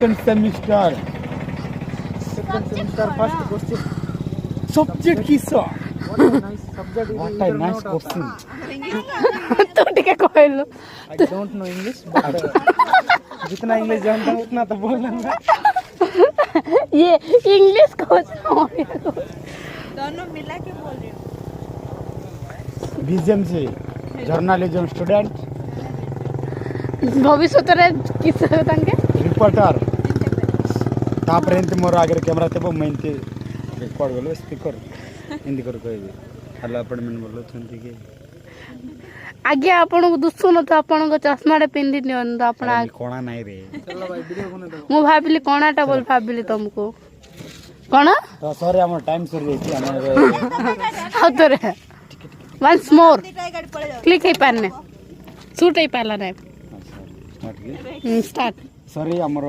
semester first question subject किस subject what a nice question तू टिके कहलो I don't know English but जितना इंग्लिश जानता हूँ उतना तो बोल लूंगा ये इंग्लिश कोच दोनों मिला के बोल रहे हो बीजेएमसी जर्नलिज्म स्टूडेंट भविष्य किस तांके रिपोर्टर तापर एंत मोर आगे कैमरा तेबो मैं एंत रिकॉर्ड बोलो स्पीकर हिंदी कर कहबे हला अपॉइंटमेंट बोलो थंती के आगे आपण को दुसुन तो आपण को चश्मा रे पिंदी नियन तो आपण कोणा नाही रे चलो भाई वीडियो बना दो मु भाबिली कोणाटा बोल भाबिली तुमको कोण तो सॉरी हमर टाइम सर जाई हमर हतरे वंस मोर गाड़ी पड़े जाओ क्लिक हे पारने शूट हे पाला नाही स्टार्ट स्टार्ट सॉरी हमर